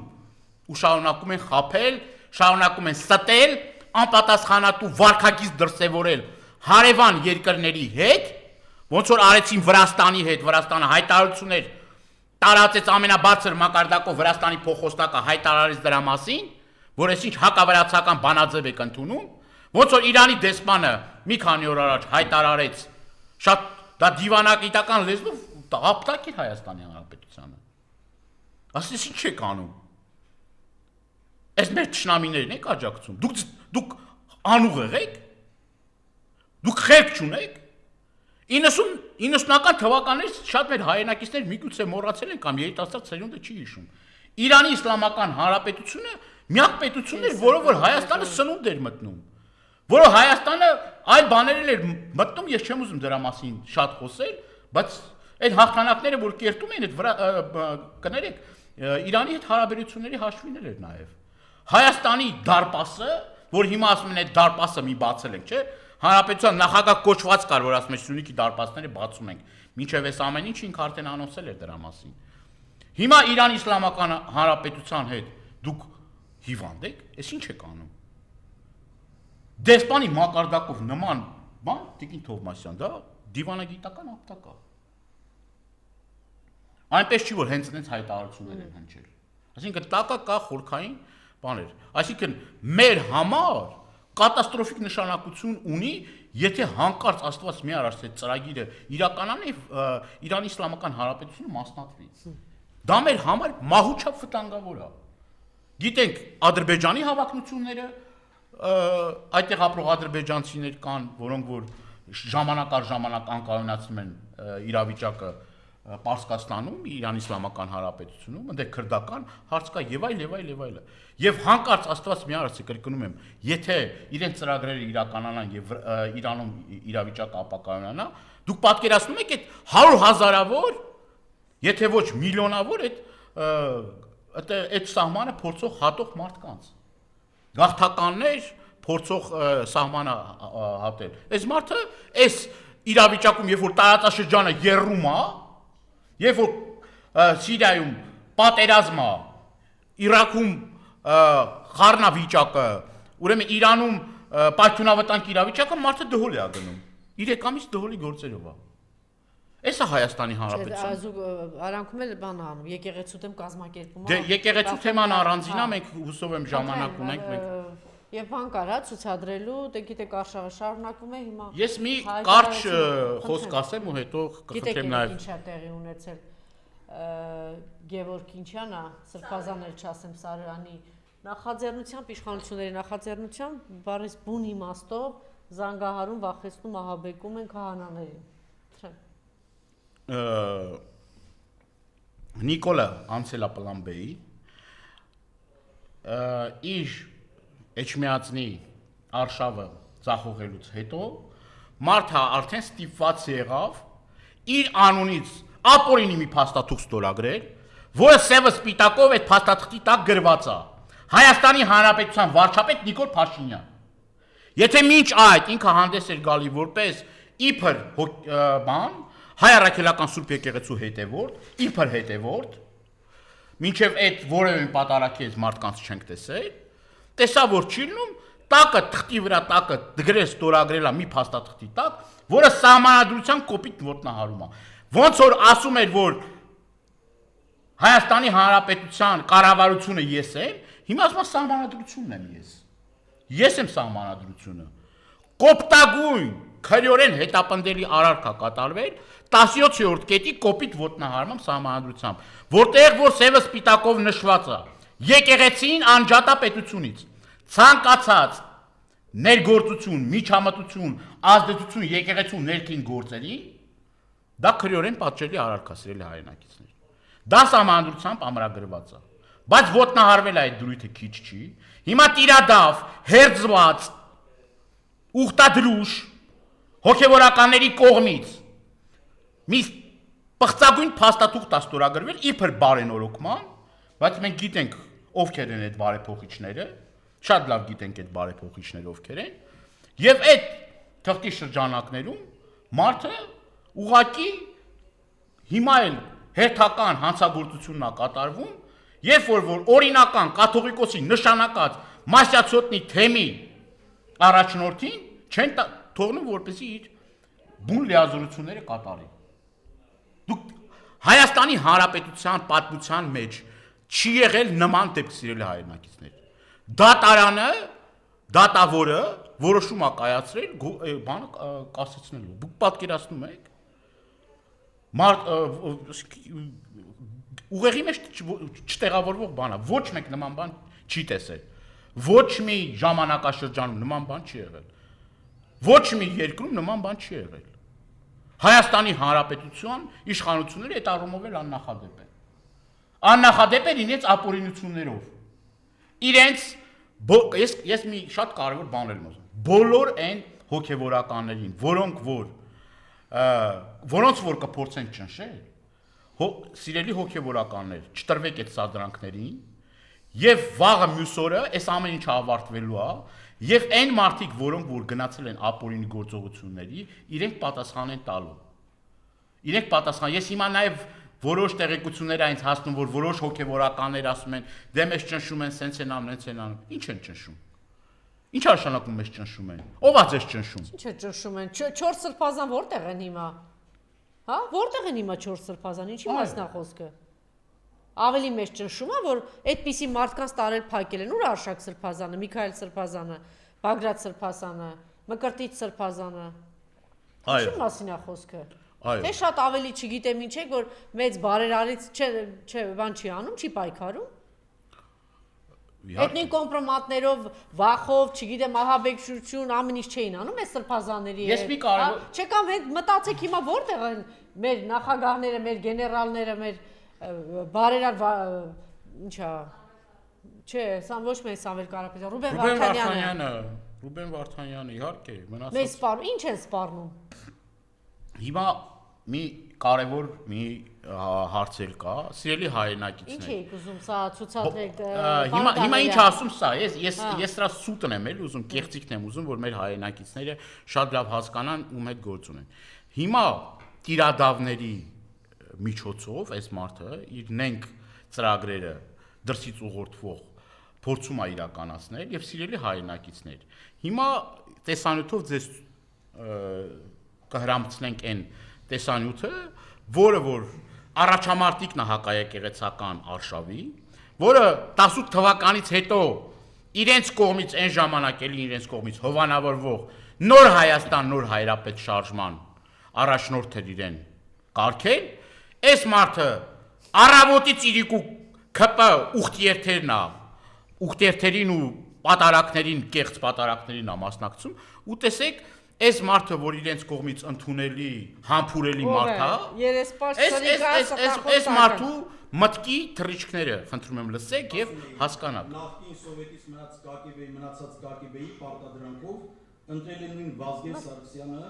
ու շարունակում են խափել, շարունակում են ստել, անպատասխանատու վարկագիծ դրսևորել հարևան երկրների հետ, ոնց որ արեցին Վրաստանի հետ, Վրաստանը հայտարարություններ տարածեց ամենաբարձր մակարդակով Վրաստանի փոխոստակը հայտարարեց դրա մասին, որ այսինչ հակավրացական բանաձև եք ընդունում, ոնց որ Իրանի դեսպանը մի քանի օր առաջ հայտարարեց շատ դա դիվանագիտական լեզվով ապտակ է Հայաստանի Հանրապետությանը։ Ասես ինչ եք անում։ Այս մեր ճշնամիներն եք աջակցում։ Դուք անուղեղ եք։ Դուք խելք չունեք։ 90-ական թվականներից շատ մեր հայրենակիցներ միգուցե մոռացել են կամ երիտասարդ սերունդը չի հիշում։ Իրանի Իսլամական Հանրապետությունը միակ պետությունն էր, որը որ Հայաստանը սնունդ էր մտնում։ Որը Հայաստանը այլ բաներ էր մտնում, ես չեմ ուզում դրա մասին շատ խոսել, բայց այդ հաղթանակները, որ կերտում են այդ կներեք, Իրանի հետ հարաբերությունների հաշվիներ էր նաև։ Հայաստանի դարպասը, որ հիմա ասում են այդ դարպասը մի բացել ենք, չէ՞։ Հանրապետության նախագահ կոչված կար, որ ասում է Սյունիքի դարպասները բացում ենք։ Մինչև այս ամեն ինչ ինքը արդեն անոնսել էր դրա մասին։ Հիմա Իրանի Իսլամական Հանրապետության հետ դուք հիվանդ եք, այս ինչ եք անում։ Դեսպանի մակարդակով նման բան Տիկին Թովմասյան, դա դիվանագիտական ապտակ է։ Այնպես չի որ հենց այնց հայտարարություններ են հնչել։ Այսինքն տակա կա խորքային բաներ։ Այսինքն մեր համար կատաստրոֆիկ նշանակություն ունի, եթե հանկարծ Աստված մի արած այդ ծրագիրը իրականանի Իրանի Իսլամական Հանրապետությունը մասնատվի։ Դա մեր համար մահուչափ վտանգավոր է։ Գիտենք Ադրբեջանի հավակնությունները, այդտեղ ապրող ադրբեջանցիներ կան, որոնք որ ժամանակ առ ժամանակ անկայունացնում են իրավիճակը Պարսկաստանում, Իրանի Իսլամական Հանրապետությունում, այնտեղ քրդական հարց կա եւ այլ եւ այլ եւ այլ։ Եւ հանկարծ Աստված մի արած է կրկնում եմ, եթե իրենց ծրագրերը իրականանան եւ Իրանում իրավիճակը ապակայունանա, դուք պատկերացնում եք այդ 100,000-ավոր, եթե ոչ միլիոնավոր այդ սահմանը փորձող հատող մարդկանց։ Գաղթականներ փորձող սահմանը հատել։ Այս մարդը այս իրավիճակում, երբ որ տարածաշրջանը եռում է, երբ որ Սիրիայում պատերազմ է, Իրաքում խառնավիճակը, ուրեմն Իրանում պայթյունավտանգ իրավիճակը, մարդը դհոլ է գնում։ 3 ամիս դհոլի գործերով է։ Էս է Հայաստանի Հանրապետությունը։ Արանքում էլ բան անում, եկեղեցու դեմ կազմակերպում։ Դե եկեղեցու թեման առանձին է, մենք հուսով եմ ժամանակ ունենք մենք։ Եվ բան կարա ցուցադրելու, դե գիտեք արշավը շարունակվում է հիմա։ Ես մի կարճ խոսք ասեմ ու հետո կխնդրեմ նաև։ Ինչ է տեղի ունեցել Գևորգ Քինչյանը, Սրբազան էլ չասեմ Սարյանի նախաձեռնությամբ, իշխանությունների նախաձեռնությամբ, բարես բուն իմաստով զանգահարում, վախեցնում, ահաբեկում են քահանաներին։ Նիկոլա անցել է պլան B-ի, իր Էջմիածնի արշավը ծախողելուց հետո մարդը արդեն ստիպված եղավ իր անունից ապօրինի մի փաստաթուղթ ստորագրել, որը սևը սպիտակով այդ փաստաթղթի տակ գրված է Հայաստանի Հանրապետության վարչապետ Նիկոլ Փաշինյան։ Եթե մինչ այդ ինքը հանդես էր գալի որպես իբր բան Հայ առաքելական Սուրբ եկեղեցու հետևորդ, իբր հետևորդ, մինչև այդ որևէ պատարագի այս մարդկանց չենք տեսել, տեսա որ չի լինում, տակը թղթի վրա տակը դգրես ստորագրել է մի փաստաթղթի տակ, որը սահմանադրության կոպիտ ոտնահարում է։ Ոնց որ ասում էր, որ Հայաստանի Հանրապետության կառավարությունը ես եմ, հիմա ասում սահմանադրությունն եմ ես։ Ես եմ սահմանադրությունը։ Կոպտագույն քրեորեն հետապնդելի արարք է կատարվել 17-րդ կետի կոպիտ ոտնահարմամբ սահմանադրությամբ, որտեղ որ սևը սպիտակով նշված է եկեղեցին անջատա պետությունից ցանկացած ներգործություն, միջամտություն, ազդեցություն եկեղեցու ներքին գործերի դա քրեորեն պատժելի արարք է սիրելի հայրենակիցներ։ Դա սահմանադրությամբ ամրագրված է, բայց ոտնահարվել է այդ դրույթը քիչ չի։ Հիմա տիրադավ, հերձված, ուխտադրուժ հոգևորականների կողմից մի պղծագույն փաստաթուղթ է ստորագրվել իբր բարենորոգման, բայց մենք գիտենք ովքեր են այդ բարեփոխիչները, շատ լավ գիտենք այդ բարեփոխիչները ովքեր են, եւ այդ թղթի շրջանակներում մարդը ուղղակի հիմա էլ հերթական հանցագործությունն է կատարվում, երբ որ օրինական կաթողիկոսի նշանակած Մասյացոտնի թեմի առաջնորդին չեն թողնում որպեսզի իր բուն լիազորությունները կատարի։ Դուք Հայաստանի Հանրապետության պատմության մեջ չի եղել նման դեպք սիրելի հայրենակիցներ։ Դատարանը, դատավորը որոշում է կայացրել բանը կասեցնելու։ Դուք պատկերացնում եք։ Ուղեղի մեջ չտեղավորվող բան է, ոչ մեկ նման բան չի տեսել։ Ոչ մի ժամանակաշրջանում նման բան չի եղել։ Ոչ մի երկրում նման բան չի եղել։ Հայաստանի Հանրապետության իշխանությունները այդ առումով էլ աննախադեպ են։ Աննախադեպ են իրենց ապօրինություններով։ Իրենց ես մի շատ կարևոր բան եմ ասում։ Բոլոր այն հոգևորականներին, որոնց որ կփորձեն ճնշել, սիրելի հոգևորականներ, չտրվեք այդ սադրանքներին, եւ վաղը մյուս օրը այս ամեն ինչը ավարտվելու է, եւ այն մարդիկ, որոնք որ գնացել են ապօրինի գործողությունների, իրենք պատասխան են տալու։ Իրենք պատասխան, ես հիմա նաեւ որոշ տեղեկություններ այնց հասնում, որ որոշ հոգևորականներ ասում են, դե մեզ ճնշում են, սենց են անում, սենց են անում։ Ինչ են ճնշում։ Ինչ արշանակում մեզ ճնշում են։ Ո՞վ է ձեզ ճնշում։ Ինչ է ճնշում են։ 4 սրբազան որտեղ են հիմա։ Հա, որտեղ են հիմա 4 սրբազան, ինչի մասն է խոսքը։ Ավելի մեծ ճնշում է, որ այդպիսի մարդկանց տարել փակել են, ուր Արշակ սրբազանը, Միքայել սրբազանը, Բագրատ սրբազանը, Մկրտիչ սրբազանը։ Ինչի մասին է խոսքը։ Թե շատ ավելի չգիտեմ ինչ է, որ մեծ բարերարից չէ, բան չի անում, չի պայքարում։ Էթնիկ կոմպրոմատներով, վախով, չգիտեմ, ահաբեկչություն, ամեն ինչ չէին անում այս սրբազանների։ Ես մի կարևոր չեկամ հետ մտածեք հիմա որտեղ են մեր նախագահները, մեր գեներալները, մեր բարերար ինչա չէ, սա ոչ մեծ Սամվել Կարապետյանը, Ռուբեն Վարդանյանը, իհարկե, մնացած։ Մեծ սպառնում, ինչ են սպառնում։ Հիմա մի կարևոր մի հարցեր կա, սիրելի հայրենակիցներ։ Ինչ եք ուզում սա ցուցադրեք։ Հիմա ինչ ասում սա, ես սրա սուտն եմ էլ ուզում, կեղծիքն եմ ուզում, որ մեր հայրենակիցները շատ լավ հասկանան ում հետ գործ ունեն։ Հիմա տիրադավների միջոցով այս մարդը իր նենք ծրագրերը դրսից ուղղորդվող փորձում է իրականացնել եւ սիրելի հայրենակիցներ։ Հիմա տեսանյութով ձեզ կհրամցնենք այն տեսանյութը, որը որ առաջամարտիկն է հակաեկեղեցական արշավի, որը 18 թվականից հետո իրենց կողմից այն ժամանակ էլի իրենց կողմից հովանավորվող նոր Հայաստան, նոր հայրապետ շարժման առաջնորդ էր իրեն կարգել, այս մարդը առավոտից իրիկու ԿՊ ուխտերթերն է, ուխտերթերին ու պատարակներին, կեղծ պատարակներին է մասնակցում, ու տեսեք այս մարդը, որ իրենց կողմից ընդունելի, համբուրելի մարդ է, այս մարդու մտքի թռիչքները խնդրում եմ լսեք եւ հասկանաք։ Նախկին սովետից մնացած ԿԳԲ-ի պարտադրանքով ընտրել են նույն Վազգեն Սարգսյանը,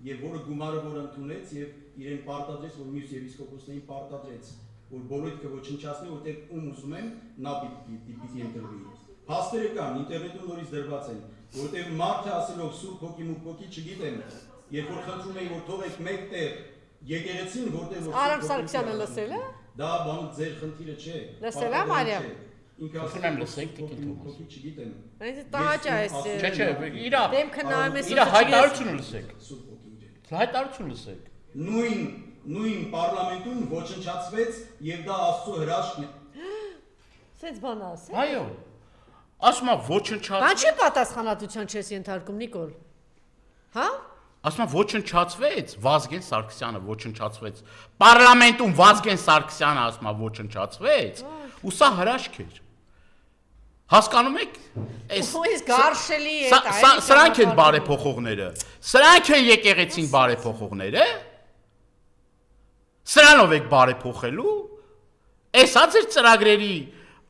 եւ որը գումարը որ ընդունեց եւ իրեն պարտադրեց, որ մյուս եպիսկոպոսներին պարտադրեց, որ բոլորը ոչնչացնի, որտեղ ում ուզում են նա պիտի ընտրվի։ Փաստերը կան, ինտերնետում նորից դրված են, որտեղ մարդը ասելով Սուրբ Հոգի Մուկ Հոգի չգիտեմ, երբ որ խնդրում էին որ թողեք մեկտեղ եկեղեցին, որտեղ որ Արամ Սարգսյանը լսել է։ Դա բան ձեր խնդիրը չէ։ Լսել է Մարիամ։ Ինքը ասում եմ լսեք Տիկին Հոգի չգիտեմ։ Այս տղաճա է։ Չէ, իրա դեմքը նայում ես իրա հայտարարությունը լսեք։ Սուրբ Հոգի։ Հայտարարությունը լսեք։ Նույն պարլամենտում ոչնչացվեց եւ դա Աստծո հրաշքն է։ Սենց բան ասել։ Այո։ Ասում եմ ոչնչացվեց։ Բան չի պատասխանատվության չես ենթարկում Նիկոլ։ Հա? Ասում եմ ոչնչացվեց, Վազգեն Սարգսյանը ոչնչացվեց։ Պարլամենտում Վազգեն Սարգսյանը ասում է ոչնչացվեց, ու սա հրաշք էր։ Հասկանում եք? Այս գարշելի է դա։ Սրանք են բարեփոխողները։ Սրանք են եկեղեցին բարեփոխողները։ Սրանով եք բարեփոխելու։ Էսա ձեր ծրագրերի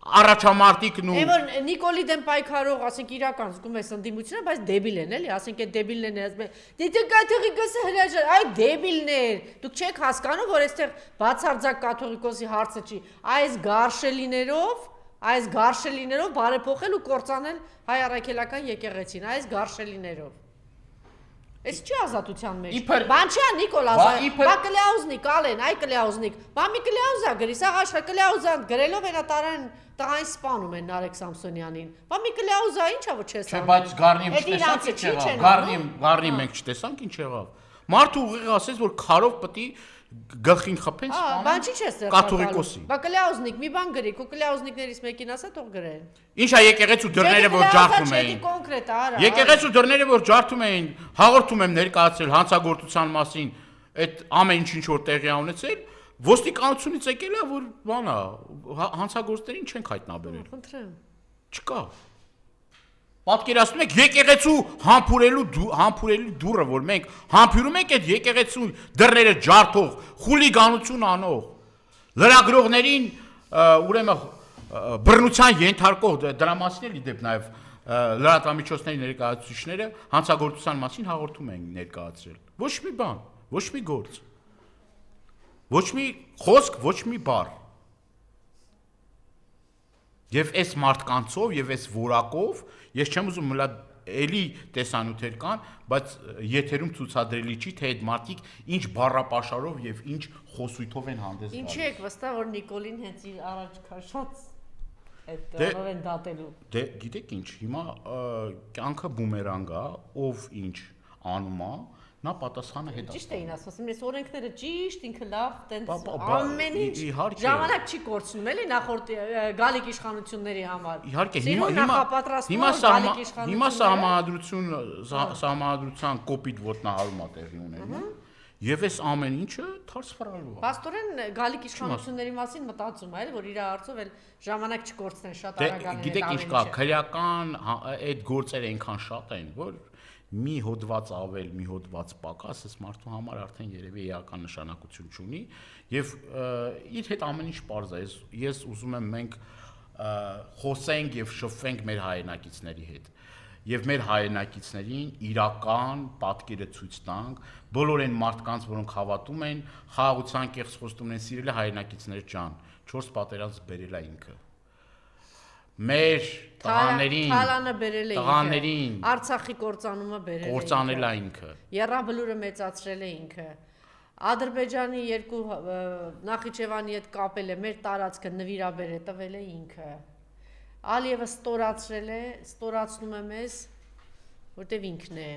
առաջամարտիկն ու Որ Նիկոլի դեմ պայքարող, ասենք իրական զգում ես ընդդիմությունը, բայց դեբիլ են էլի, ասենք այդ դեբիլներն ասում են, դե կաթողիկոսը հրաժար, այ դեբիլներ, դուք չեք հասկանում, որ այստեղ բացարձակ կաթողիկոսի հարցը չի, այս գարշելիներով բարեփոխել ու կործանել հայ առաքելական եկեղեցին, այս գարշելիներով։ Այս չի ազատության մեջ։ Բան չի Նիկոլ ազատ։ Բա կլեաուզնիկ ալեն, այ կլեաուզնիկ։ Բա մի կլեաուզա գրի, սա աշխա կլեաուզան գրելով էնա տարան տղային սպանում են Նարեկ Սամսոնյանին։ Բա մի կլեաուզա ինչա որ չես անում։ Չէ, բայց Գառնիում չտեսանք ինչ եղավ։ Գառնիում մենք չտեսանք ինչ եղավ։ Մարդը ուղիղ ասեց, որ քարով պետք է գլխին խփեն սպանում։ Բան չի չես կաթողիկոսի։ Բա կլեաուզնիկ, մի բան գրի, քո կլեաուզնիկներից մեկին ասա թող գրեն։ Ինչա եկեղեցու դռները որ ջարդում էին։ Կոնկրետ արա։ Եկեղեցու դռները որ ջարդում էին, հաղորդում եմ ներկայացել հանցագործության մասին, այդ ամեն ինչ որ տեղի ունեցել, ոստիկանությունից եկել է որ բանա, հանցագործներին չենք հայտնաբերել։ Խնդրեմ։ Չկա։ Պատկերացնում եք եկեղեցու համբուրելու դուռը, որ մենք համբուրում ենք այդ եկեղեցու դռները ջարդող, խուլիգանություն անող, լրագրողներին ուրեմն բռնության ենթարկող դրա մասին էլ իդեպ նաև լրատվամիջոցների ներկայացուցիչները հանցագործության մասին հաղորդում են ներկայացրել։ Ոչ մի բան, ոչ մի գործ, ոչ մի խոսք, ոչ մի բառ։ Եվ այս մարդկանցով եւ այս որակով ես չեմ ուզում մլա էլի տեսանյութեր կան, բայց եթերում ցուցադրելի չի թե այդ մարդիկ ինչ բառապաշարով եւ ինչ խոսույթով են հանդես գալիս։ Ինչի եք վստահ որ Նիկոլին հենց իր առաջ քաշած այդ դրանով են դատելու։ Դե գիտեք ինչ, հիմա կյանքը բումերանգ է, ով ինչ անում է, նա պատասխանը հետ Ճիշտ էին ասում, ես օրենքները ճիշտ, ինքը լավ, տենց Բա, ամեն ինչ իհարկե։ ժամանակ չի կորցնում, էլի նախորդ գալիք իշխանությունների համար։ Իհարկե հիմա սահմանադրության կոպիտ ոտնահարում է տեղի ունենում եւ այս ամեն ինչը թարս ֆրալու է։ Պաստորեն գալիք իշխանությունների մասին մտածում է, որ իր արծով էլ ժամանակ չկորցնեն շատ արագ Գիտեք ինչ կա, քրեական այդ գործերը այնքան շատ են, որ մի հոդված ավել, մի հոդված պակաս, այս մարդու համար արդեն երևի էական նշանակություն չունի եւ իր հետ ամեն ինչ պարզ է։ Ես ուզում եմ մենք խոսենք եւ շփվենք մեր հայրենակիցների հետ եւ մեր հայրենակիցներին իրական պատկերը ցույց տանք բոլոր այն մարդկանց, որոնք հավատում են խաղաղության կեղծ խոստումն են սիրել հայրենակիցներ ջան, 4 պատերազմ բերել է ինքը։ Մեր Թալանը բերել է տղաներին, Արցախի կործանումը բերել է կործանել է ինքը։ Եռաբլուրը մեծացրել է ինքը։ Ադրբեջանի երկու Նախիջևանի հետ կապել է մեր տարածքը նվիրաբեր է տվել է ինքը։ Ալիևը ստորացրել է, ստորացնում է մեզ, որտեվ ինքն է։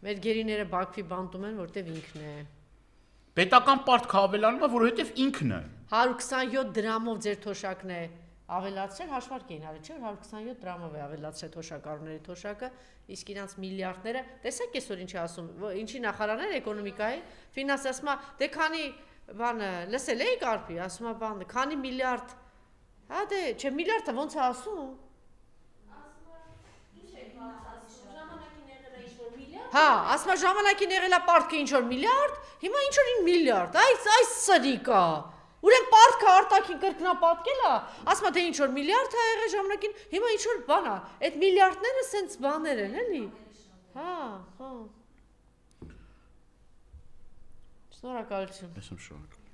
Մեր գերիները Բաքվի բանտում են, որտեվ ինքն է։ Պետական պարտքը ավելանում է, որովհետև ինքն է։ 127 դրամով ձեր թոշակն է ավելացրել, հաշվարկ էին արել, չէ՞ 127 դրամով է ավելացրել թոշակառուների թոշակը, իսկ իրանց միլիարդները, տեսեք այսօր ինչ ասում, ինչի նախարարներ էկոնոմիկայի, ֆինանս ասում է, դե քանի բանը լսել էի կարպի, ասում է բանը, քանի միլիարդ, հա դե, չէ միլիարդը ոնց է ասում։ Հա, ասում է ժամանակին եղել է պարտքը ինչ որ միլիարդ, հիմա ինչ որ 5 միլիարդ, այս սրիկա։ Ուրեմն պարտքը արտաքին կրկնապատկել է, ասում է դե ինչ որ միլիարդ է եղել ժամանակին, հիմա ինչ որ բան է, այդ միլիարդները սենց բաներ են, էլի։ Հա։ Շնորհակալություն։ Ես եմ շնորհակալ։